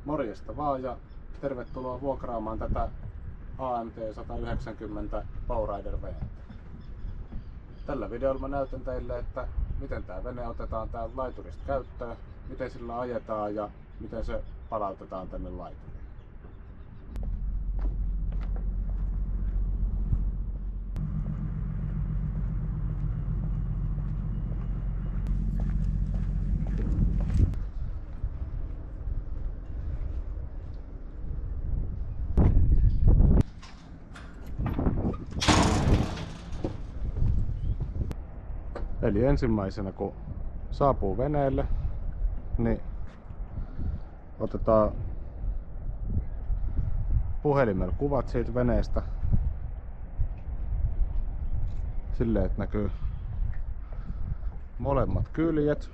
Morjesta vaan ja tervetuloa vuokraamaan tätä AMT 190 Powrider venettä. Tällä videolla mä näytän teille, että miten tämä vene otetaan täältä laiturista käyttöön, miten sillä ajetaan ja miten se palautetaan tänne laituriin. Eli ensimmäisenä kun saapuu veneelle, niin otetaan puhelimella kuvat siitä veneestä silleen, että näkyy molemmat kyljet.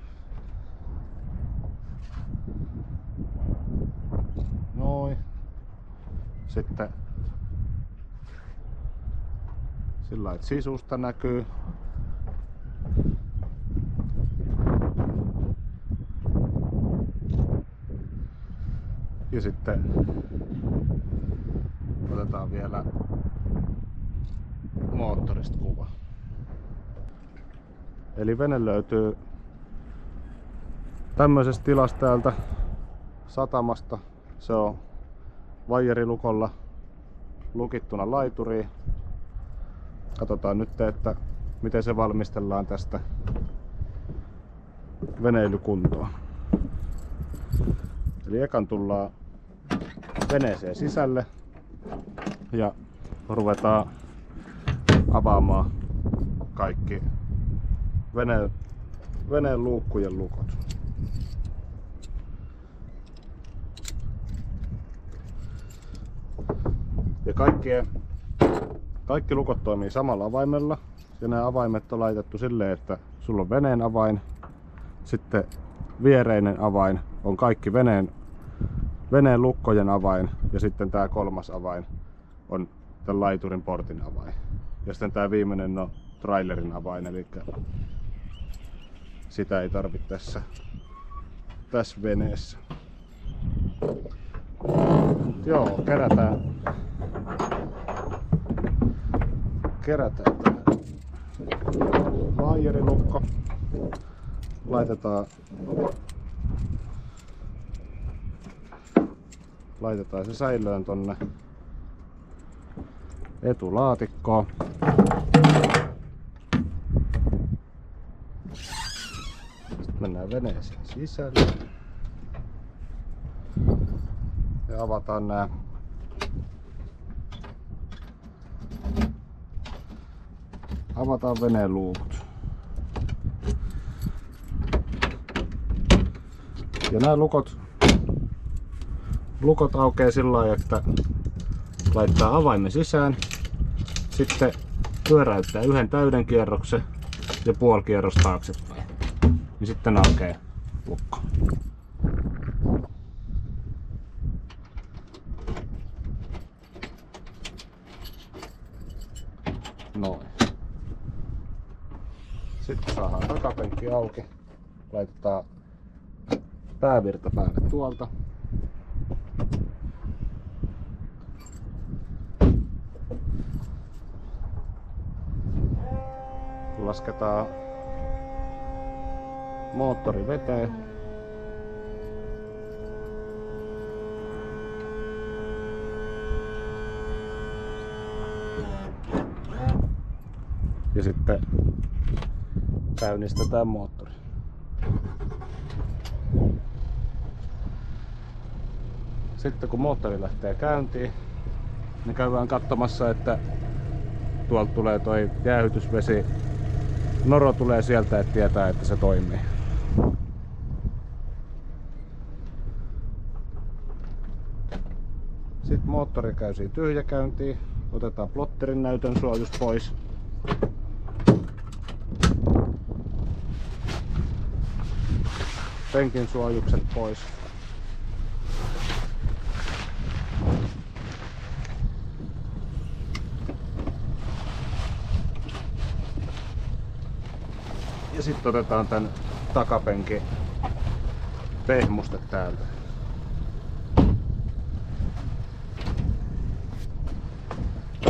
Noin. Sitten sillä lailla, että sisusta näkyy. Ja sitten otetaan vielä moottorista kuva. Eli vene löytyy tämmöisestä tilasta täältä satamasta. Se on vaijerilukolla lukittuna laituriin. Katsotaan nyt, että miten se valmistellaan tästä veneilykuntoon. Eli ekan tullaan veneeseen sisälle ja ruvetaan avaamaan kaikki veneen luukkujen lukot. Ja kaikki lukot toimii samalla avaimella ja nämä avaimet on laitettu silleen, että sulla on veneen avain, sitten viereinen avain on kaikki veneen lukkojen avain ja sitten tämä kolmas avain on tämän laiturin portin avain. Ja sitten tämä viimeinen on trailerin avain, eli sitä ei tarvitse tässä veneessä. Joo, kerätään tämä vaijerilukko. Laitetaan se säilöön tonne etulaatikkoon. Sitten mennään veneeseen sisälle. Ja avataan nämä veneen luukut. Ja nämä lukot aukeaa sillä lailla, että laittaa avaimen sisään, sitten pyöräyttää yhden täyden kierroksen ja puoli kierrosta taaksepäin. Ja sitten aukeaa lukko. Noin. Sitten saadaan takapenkki auki. Laitetaan päävirta päälle tuolta. Lasketaan moottori veteen. Ja sitten käynnistetään moottori. Sitten kun moottori lähtee käyntiin, niin käydään katsomassa, että tuolta tulee toi jäähytysvesi. Noro tulee sieltä, että tietää, että se toimii. Sitten moottori käy siinä tyhjäkäyntiin. Otetaan plotterin näytön suojus pois. Penkin suojukset pois. Ja sitten otetaan tän takapenkin pehmuste täältä.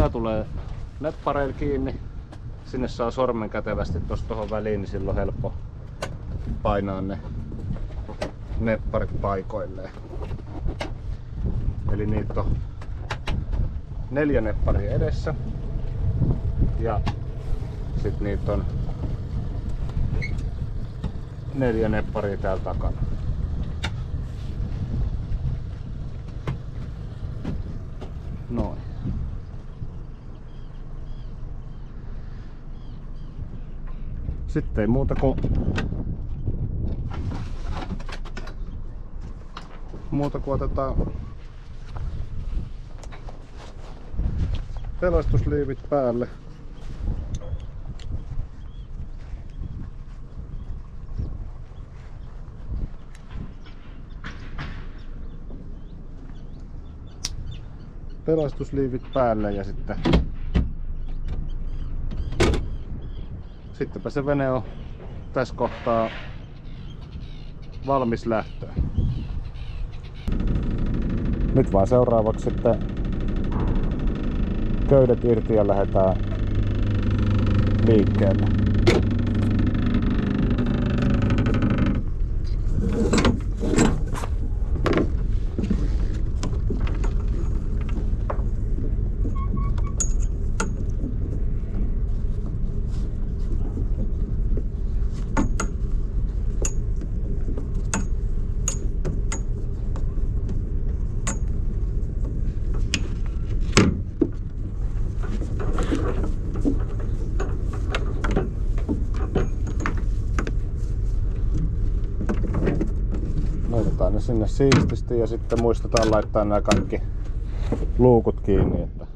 Tää tulee neppareilla kiinni. Sinne saa sormen kätevästi tosta tohon väliin, niin silloin on helppo painaa ne nepparit paikoilleen. Eli niitä on 4 nepparia edessä ja sit niitä on 4 nepparia täällä takana. Noin. Sitten ei muuta kuin otetaan pelastusliivit päälle. Pelastusliivit päälle ja sittenpä se vene on tässä kohtaa valmis lähtöön. Nyt vaan seuraavaksi sitten köydet irti ja lähdetään liikkeelle. Laitetaan ne sinne siististi ja sitten muistetaan laittaa nämä kaikki luukut kiinni, että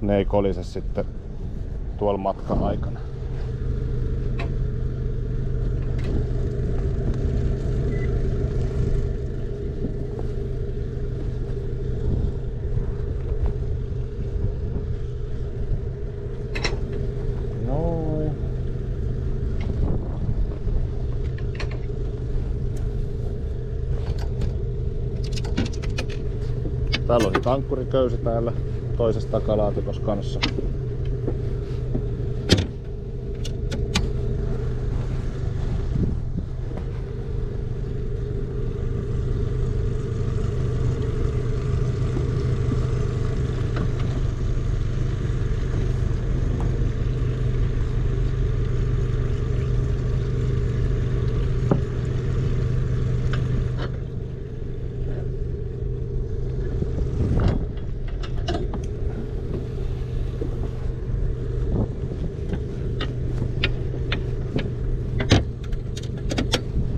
ne ei kolise sitten tuolla matkan aikana. Täällä on tankkuriköysi täällä toisessa takalaatikossa kanssa.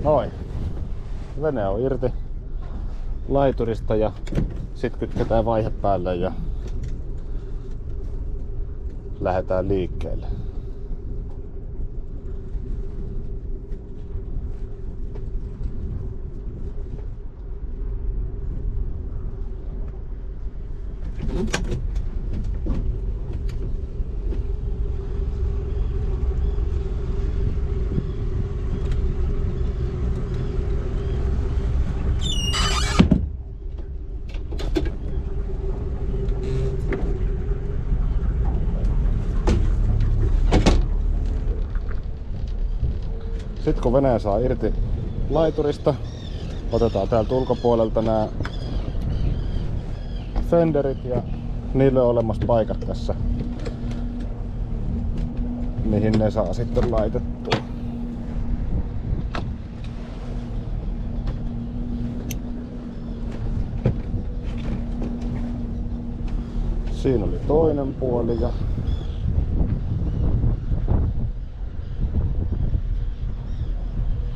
Noin. Vene on irti laiturista ja sit kytketään vaihe päälle ja lähdetään liikkeelle. Sitten kun vene saa irti laiturista, otetaan täältä ulkopuolelta nämä fenderit ja niille on olemassa paikat tässä, mihin ne saa sitten laitettua. Siinä oli toinen puoli ja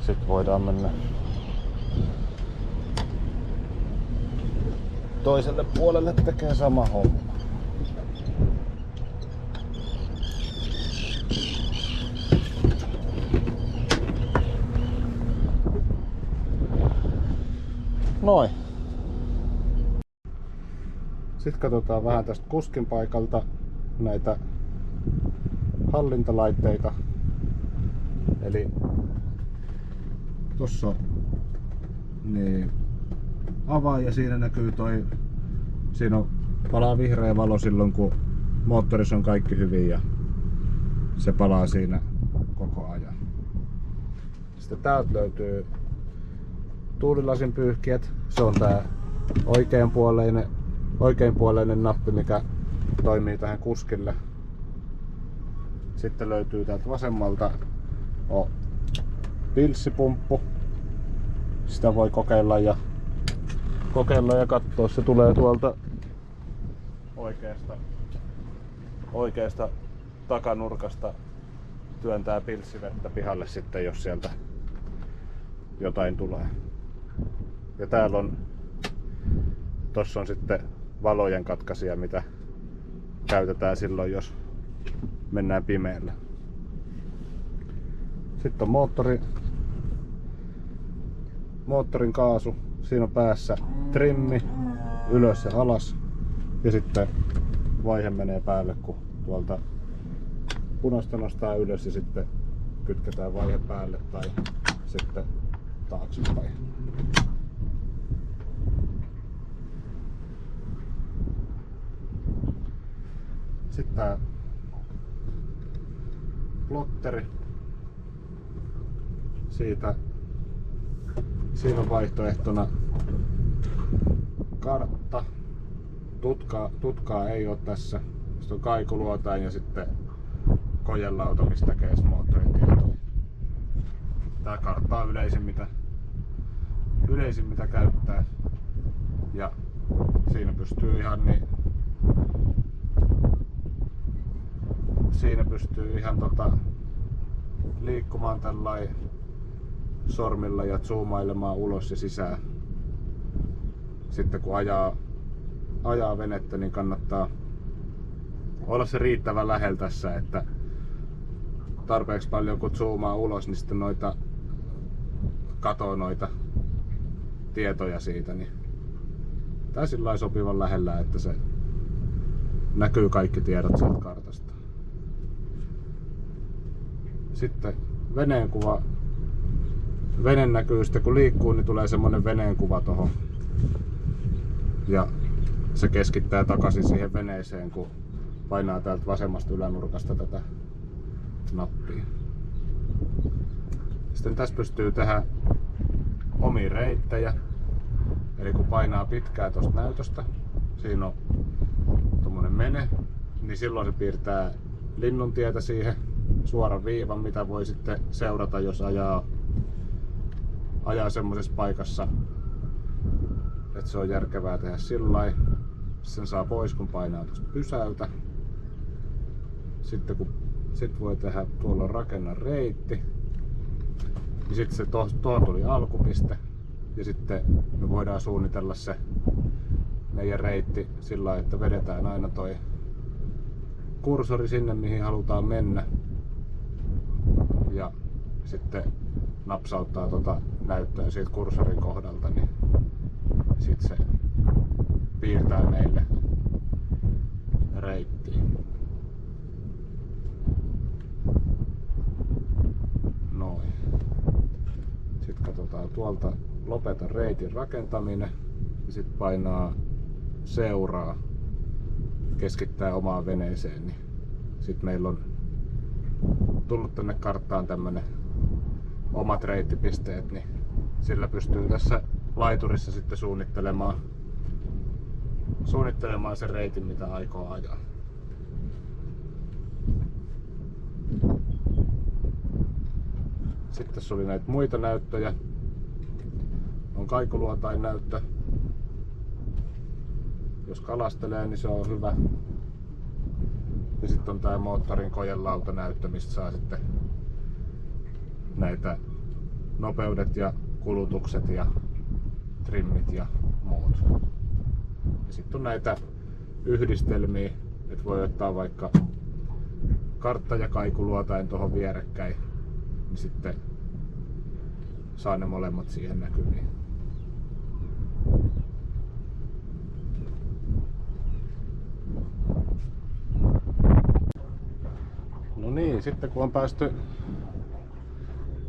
sitten voidaan mennä toiselle puolelle tekee sama homma. Noin. Sitten katsotaan vähän tästä kuskin paikalta näitä hallintalaitteita. Eli tossa on niin avain ja siinä näkyy siinä on palaa vihreä valo silloin kun moottorissa on kaikki hyvin ja se palaa siinä koko ajan. Sitten täältä löytyy tuulilasin pyyhkijät. Se on tää oikeinpuoleinen nappi, mikä toimii tähän kuskille. Sitten löytyy täältä vasemmalta pilssipumppu. Sitä voi kokeilla ja katsoa. Se tulee tuolta oikeasta takanurkasta. Työntää pilssivettä pihalle sitten, jos sieltä jotain tulee. Ja täällä on, tossa on sitten valojen katkaisija, mitä käytetään silloin, jos mennään pimeällä. Sitten on moottorin kaasu. Siinä on päässä trimmi, ylös ja alas. Ja sitten vaihe menee päälle, kun tuolta punaista nostaa ylös ja sitten kytketään vaihe päälle tai sitten taaksepäin. Sitten tää plotteri. Siinä on vaihtoehtona kartta. Tutkaa ei ole tässä. Sitten on kaikuluotain ja sitten kojelauta, mistä käy moottorin tietoja. Tää kartta on yleisin mitä käyttää. Ja siinä pystyy ihan liikkumaan tällainen sormilla ja zoomailemaan ulos ja sisään. Sitten kun ajaa venettä, niin kannattaa olla se riittävän lähellä tässä, että tarpeeksi paljon kun zoomaa ulos, niin sitten katoo noita tietoja siitä, niin tää sillä sopivan lähellä, että se näkyy kaikki tiedot sieltä kartasta. Sitten veneenkuva. Vene näkyy sitten kun liikkuu, niin tulee semmonen veneenkuva tohon. Ja se keskittää takaisin siihen veneeseen, kun painaa täältä vasemmasta ylänurkasta tätä nappia. Sitten tässä pystyy tehdä omia reittejä. Eli kun painaa pitkään tuosta näytöstä, siinä on tommonen mene, niin silloin se piirtää linnuntietä siihen, suoran viivan, mitä voi sitten seurata, jos ajaa semmoisessa paikassa, että se on järkevää tehdä sillai. Sen saa pois kun painaa tuosta pysäytä. Sitten voi tehdä, tuolla on rakenna reitti. Ja sitten se tuohon tuli alkupiste. Ja sitten me voidaan suunnitella se meidän reitti sillä, että vedetään aina toi kursori sinne mihin halutaan mennä. Ja sitten napsauttaa näyttöä siitä kursorin kohdalta, niin sitten se piirtää meille reittiin. Noin. Sitten katsotaan tuolta lopeta reitin rakentaminen ja sitten painaa seuraa, keskittää omaan veneeseen, niin sitten meillä on tullut tänne karttaan tämmönen omat reittipisteet, niin sillä pystyy tässä laiturissa sitten suunnittelemaan sen reitin, mitä aikoo ajaa. Sitten tässä oli näitä muita näyttöjä. On kaikuluotain näyttö. Jos kalastelee, niin se on hyvä. Ja sitten on tää moottorin kojelauta näyttö, mistä saa sitten näitä nopeudet ja kulutukset ja trimmit ja muut. Ja sitten on näitä yhdistelmiä, että voi ottaa vaikka kartta ja kaikuluotain tuohon vierekkäin, niin sitten saa ne molemmat siihen näkyviin. No niin, sitten kun on päästy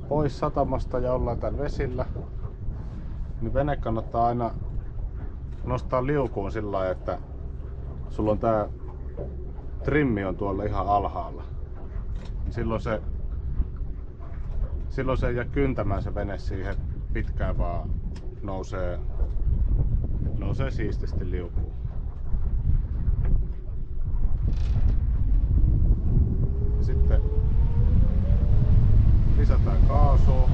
pois satamasta ja ollaan täällä vesillä, niin vene kannattaa aina nostaa liukuun sillä lailla, että sulla on tää trimmi on tuolla ihan alhaalla. Silloin se ei jää kyntämään se vene siihen pitkään, vaan nousee siististi liukuun. Ja sitten lisätään kaasua.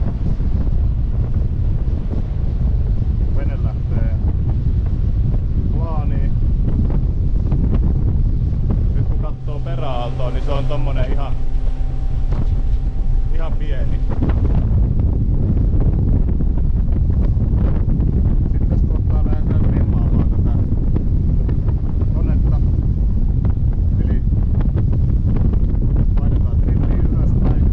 Vene lähtee plaaniin. Nyt kun katsoo peräaaltoa, niin se on tommonen ihan pieni. Sitten tässä kohtaa lähdetään trimmaamaan tätä konetta. Eli painetaan trimmiä ylöspäin.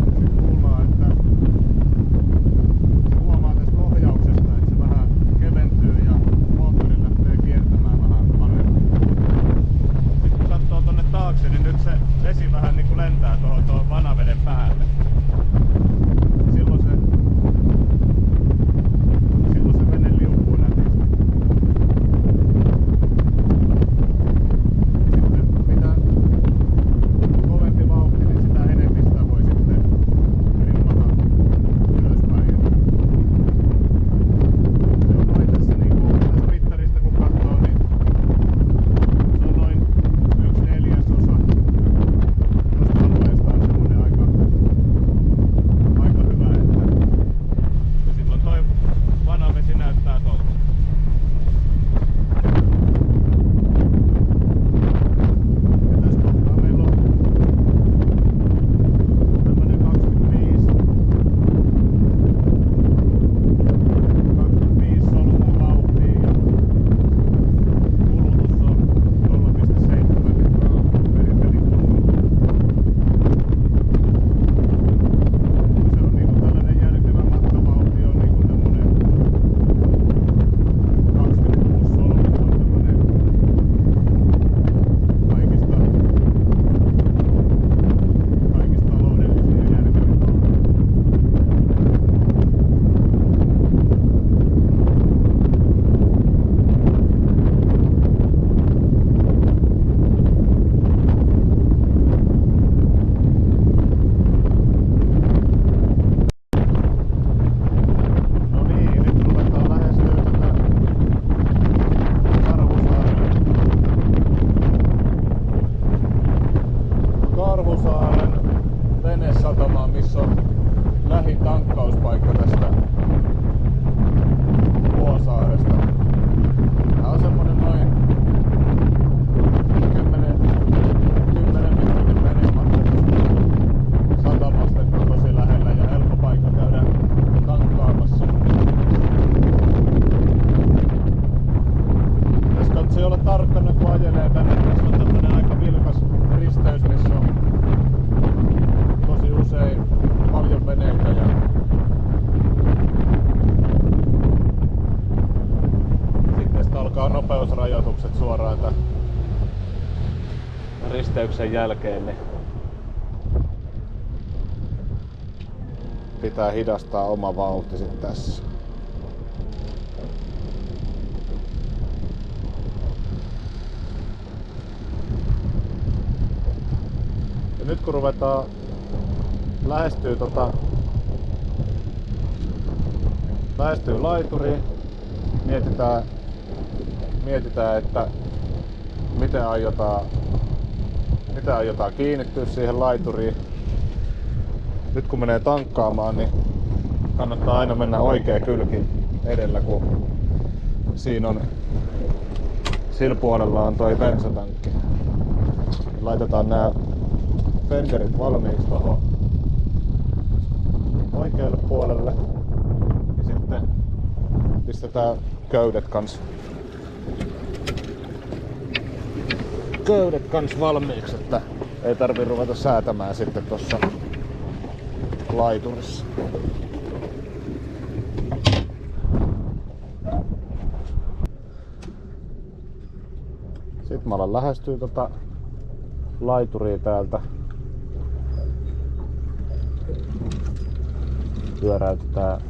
Sitten kuullaan, että se huomaa tästä ohjauksesta, että se vähän keventyy ja moottori lähtee kiertämään vähän paremmin. Sitten kun katsoo tonne taakse, niin nyt se vesi vähän niin kuin lentää tuohon vanaveden päälle. Silloin se vene liukuu nätisti. Sitten mitä kovempi vauhti, niin sitä enemmän sitä voi sitten rimmata ylöspäin. Se on noin tässä niinku tästä mittarista kun katsoo, niin se on noin 1/4 tuosta alueesta on semmonen aika hyvä, että ja silloin toi vanavesi näyttää tolta. Ja tässä kohtaa meillä on tämmönen 25 solmua vauhtia ja kulutus on 0,7 litraa per pelikulma. Se on niinku tällainen järkevä matkavauhti on niinku tämmönen 26 solmua on tämmönen kaikista taloudellisin ja järkevin vauhti. No niin, nyt ruvetaan lähestyä tätä Karhusaaren venesatamaa, missä on lähin tankkauspaikka tästä Vuosaaresta. Tää on semmonen noin 10 minuutin venematka tästä satamasta, että on tosi lähellä ja helppo paikka käydä tankkaamassa. Tässä katsoo olla tarkkana kun ajelee tänne. Tässä on tämmönen aika vilkas risteys, missä on tosi usein paljon veneitä ja sitten tästä alkaa nopeusrajoitukset suoraan tämän risteyksen jälkeen, niin pitää hidastaa oma vauhti sitten tässä. Ja nyt kun ruvetaan lähestyy laituriin, mietitään, että miten aiotaan kiinnittyä siihen laituriin. Nyt kun menee tankkaamaan, niin kannattaa aina mennä oikea kylki edellä, kun siinä on sillä puolella on toi bensatankki. Laitetaan nämä fenderit valmiiksi tuohon oikealle puolelle ja sitten pistetään köydet kans valmiiksi, että ei tarvi ruveta säätämään sitten tossa laiturissa. Sitten mä alan lähestyä laituria täältä. Pyöräytetään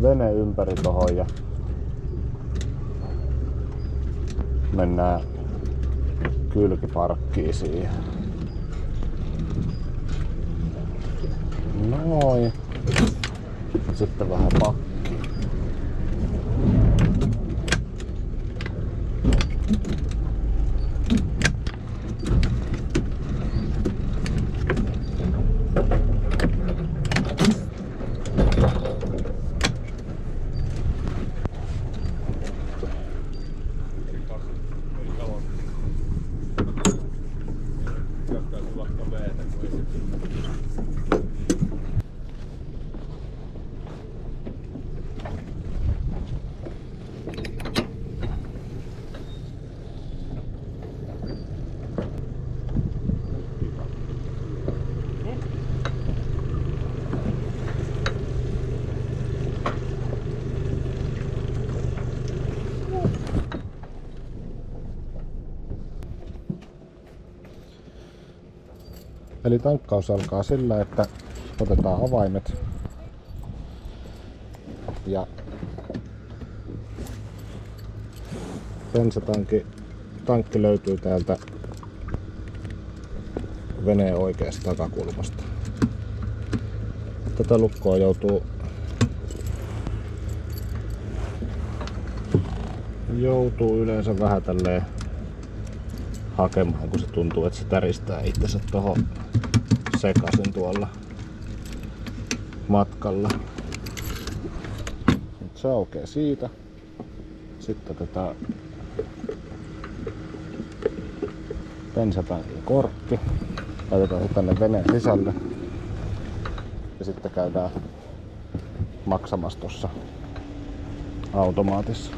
vene ympäri tohon ja mennään kylkiparkkiin siihen. Noin. Sitten vähän pakkiin. Eli tankkaus alkaa sillä, että otetaan avaimet ja bensatankki löytyy täältä veneen oikeasta takakulmasta. Tätä lukkoa joutuu yleensä vähän tälleen hakemaan, kun se tuntuu, että se täristää itsensä tohon sekaisin tuolla matkalla. Nyt se aukeaa siitä. Sitten otetaan bensatankin korkki. Laitetaan se tänne veneen sisälle. Ja sitten käydään maksamassa tuossa automaatissa.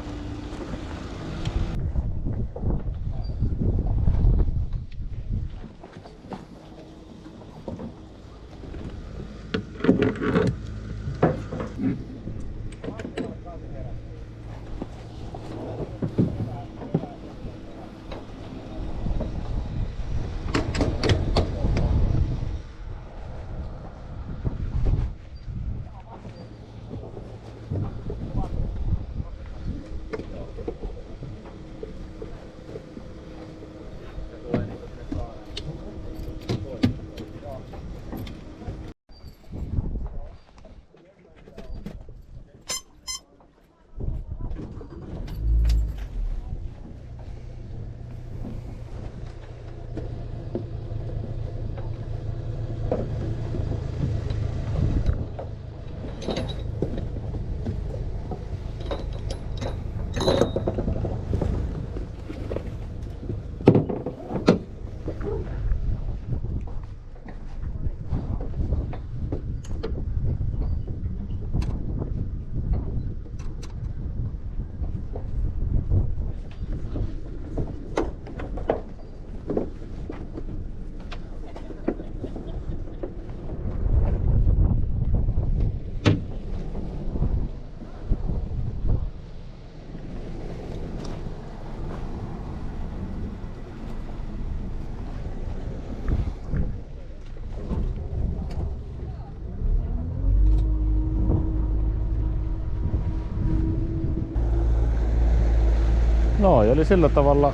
No, eli sillä tavalla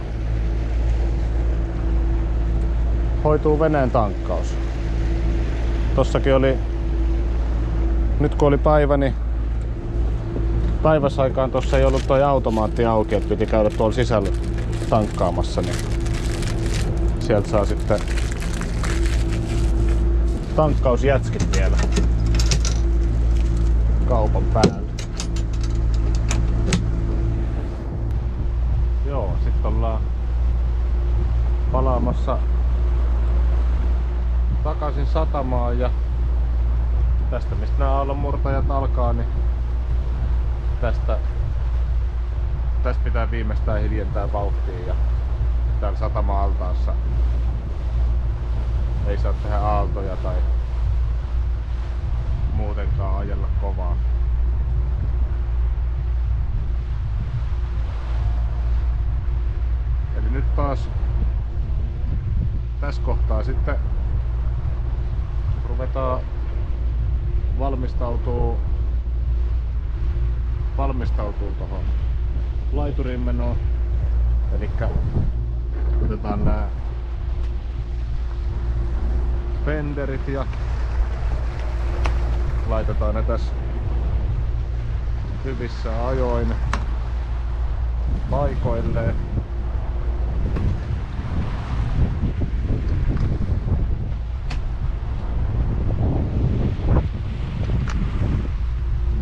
hoituu veneen tankkaus. Tossakin oli, nyt kun oli päivä, niin päiväsaikaan tossa ei ollut toi automaatti auki, että piti käydä tuolla sisällä tankkaamassa, niin sieltä saa sitten tankkausjätskit vielä kaupan päälle. Joo, sitten ollaan palaamassa takaisin satamaan ja tästä mistä nämä aallonmurtajat alkaa, niin tästä pitää viimeistään hiljentää vauhtia ja täällä satama-altaassa ei saa tehdä aaltoja tai muutenkaan ajella kovaa. Eli nyt taas tässä kohtaa sitten ruvetaan valmistautuu tuohon laituriin menoon. Elikkä otetaan nää fenderit ja laitetaan ne tässä hyvissä ajoin paikoilleen.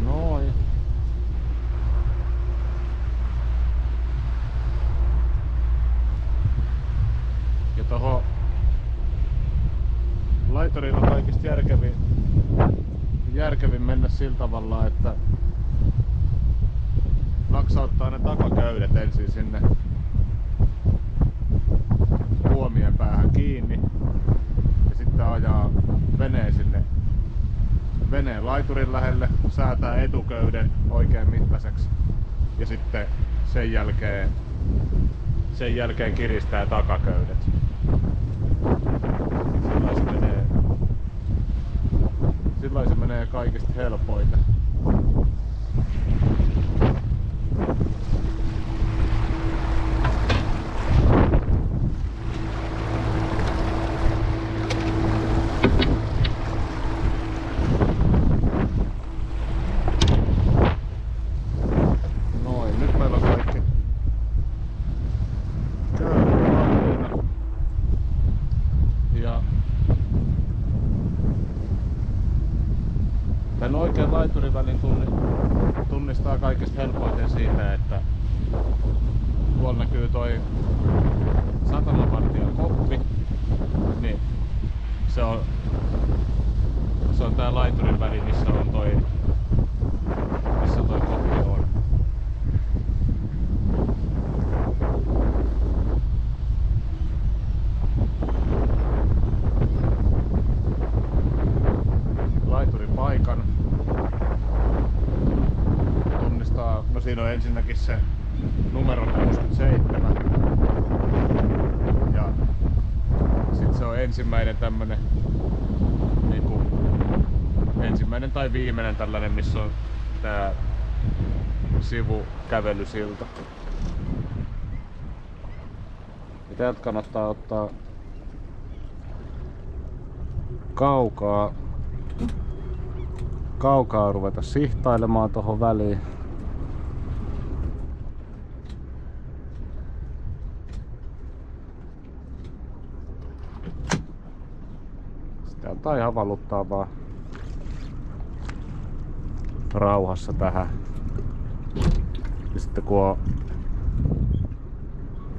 Noin. Ja toho laiturilla on kaikista järkevin mennä sillä tavalla, että naksauttaa ne takaköydet ensin sinne puomien päähän kiinni ja sitten ajaa veneen sinne veneen laiturin lähelle, säätää etuköyden oikein mittaiseksi ja sitten sen jälkeen kiristää takaköydet. Sillä se menee kaikista helpoiten. Noin, nyt meillä on kaikki köydet. Ja tän oikean laiturivälin tunnistaa kaikista helpoiten siitä, että tuolla näkyy toi satamavartijan koppi, niin se on tää laiturin väli, missä toi koppi on. Laiturin paikan tunnistaa, no siinä on ensinnäkin se numero 67 ja sit se on ensimmäinen tämmönen niinku ensimmäinen tai viimeinen tällainen, missä on tää sivukävelysilta. Ja täältä kannattaa ottaa kaukaa ruveta sihtailemaan tohon väliin. Sitä on ihan valuttaa vaan rauhassa tähän. Ja sitten kun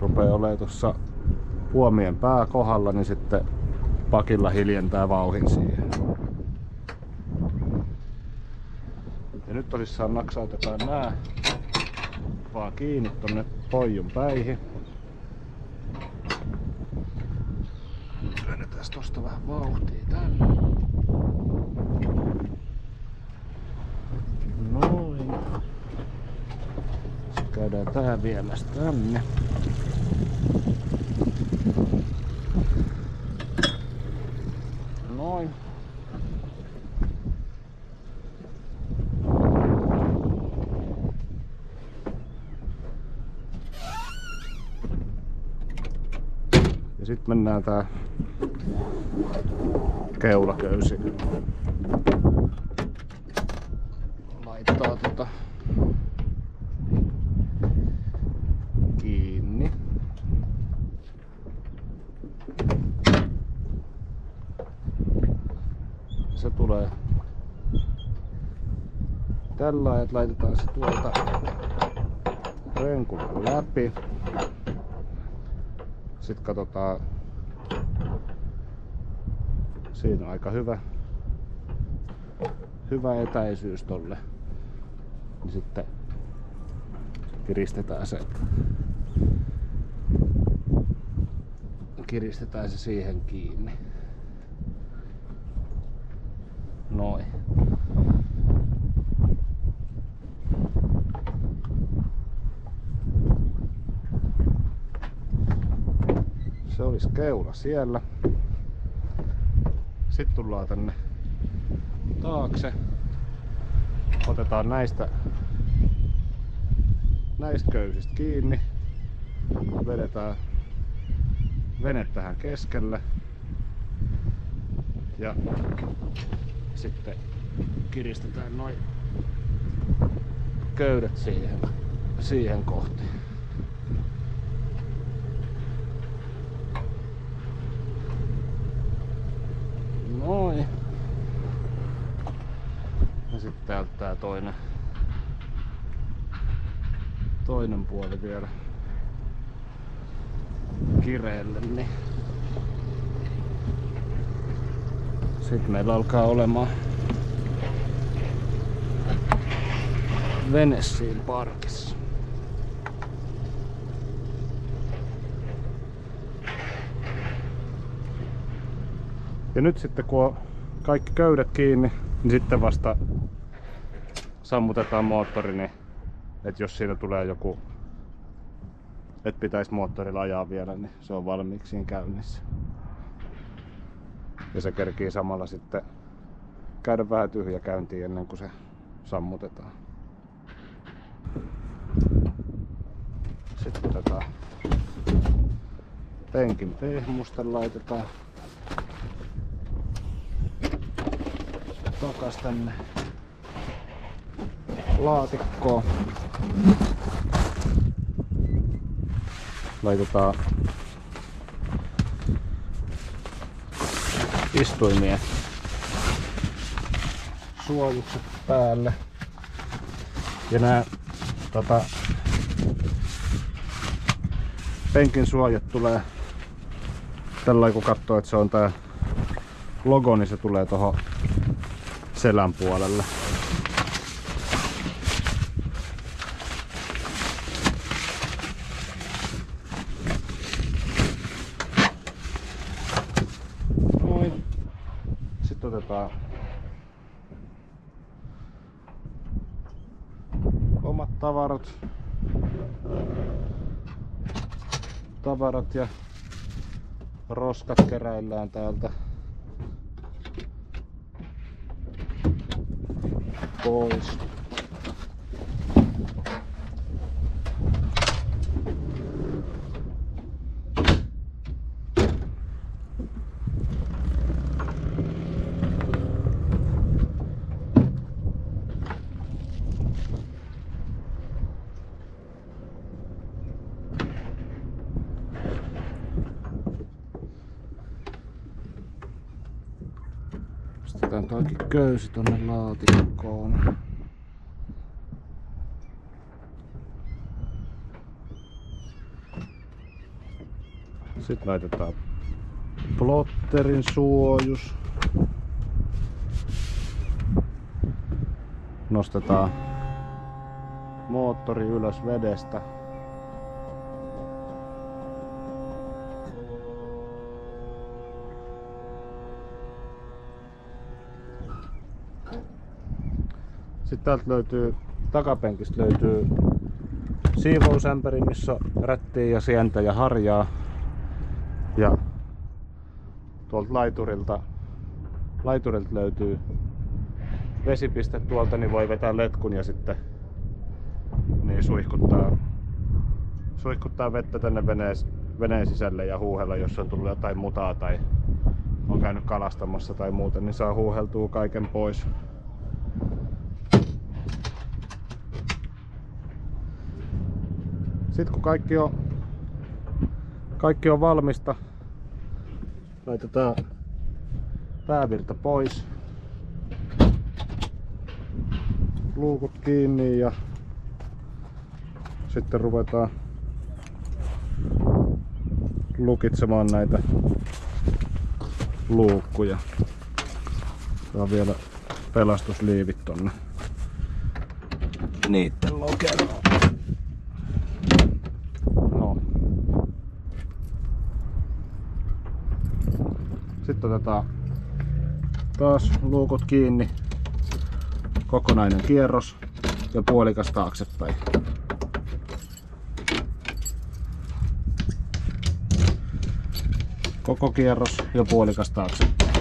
rupeaa olemaan tuossa puomien pää kohdalla, niin sitten pakilla hiljentää vauhin siihen. Ja nyt tosissaan naksautetaan nää vaan kiinni tonne poijun päihin. Työnnetään tosta vähän vauhtia tänne. Noin. Sitten käydään tää vielä tänne. Noin. Ja sitten mennään tää keulaköysi laittaa kiinni. Se tulee tällä lailla, että laitetaan se tuolta renkulla läpi. Sitten katsotaan, siinä on aika hyvä etäisyys tolle. Niin sitten kiristetään se siihen kiinni. Noin. Se olisi keula siellä. Sitten tullaan tänne taakse. Otetaan näistä köysistä kiinni. vedetään vene tähän keskelle ja sitten kiristetään noin köydet siihen kohti. Noin. Ja sitten täältä tää toinen puoli vielä kireelle, niin sitten meillä alkaa olemaan vene siinä parkissa. Ja nyt sitten kun on kaikki köydet kiinni, niin sitten vasta sammutetaan moottori, niin että jos siinä tulee joku, että pitäisi moottorilla ajaa vielä, niin se on valmiiksi siinä käynnissä. Ja se kerkii samalla sitten käydä vähän tyhjä käyntiin ennen kuin se sammutetaan. Sitten otetaan penkin pehmuste, laitetaan takas tänne laatikkoon. Laitetaan istuimien suojukset päälle. Ja nää penkin suojat tulee tällä kun katsoo, että se on tää logo, niin se tulee tohon selän puolelle. Noin. Sitten otetaan omat tavarat ja roskat keräillään täältä pois. Pistetään kaikki köysi tonne laatikkoon. Sitten laitetaan plotterin suojus. Nostetaan moottori ylös vedestä. Sitten täältä löytyy, takapenkistä löytyy siivousämpäri, missä on rättiä ja sientä ja harjaa. Ja tuolta laiturilta löytyy vesipiste tuolta, niin voi vetää letkun ja sitten niin suihkuttaa vettä tänne veneen sisälle ja huuhella, jos on tullut jotain mutaa tai on käynyt kalastamassa tai muuten, niin saa huuheltua kaiken pois. Sitten kun kaikki on valmista, laitetaan päävirta pois, luukut kiinni ja sitten ruvetaan lukitsemaan näitä luukkuja. Tää on vielä pelastusliivit tonne niitten lokeroon. Sitten otetaan taas luukut kiinni, kokonainen kierros ja puolikas taaksepäin. Koko kierros ja puolikas taaksepäin.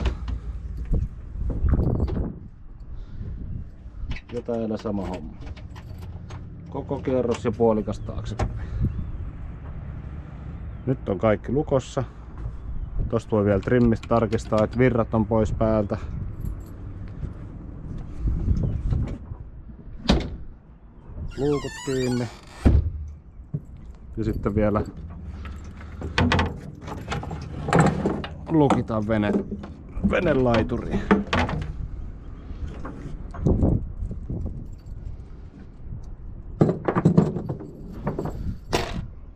Ja täällä sama homma. Koko kierros ja puolikas taaksepäin. Nyt on kaikki lukossa. Tosta voi vielä trimmistä tarkistaa, että virrat on pois päältä. Luukut kiinni. Ja sitten vielä lukitaan venelaituriin.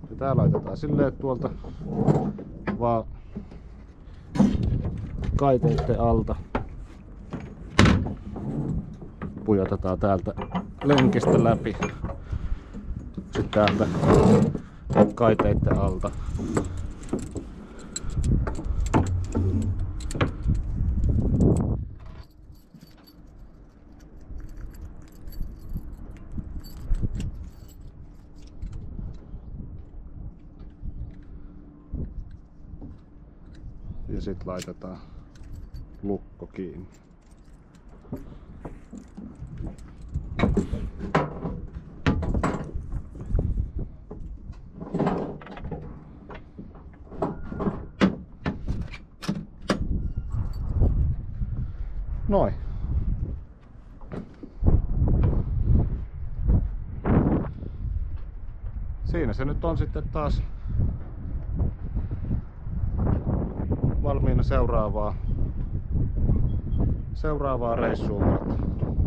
Ja tää laitetaan silleen, että tuolta vaan kaiteitten alta pujotetaan täältä lenkistä läpi. Sitten täältä kaiteitten alta. Ja sitten laitetaan lukko kiinni. Noin. Siinä se nyt on sitten taas valmiina seuraavaa reissua varten.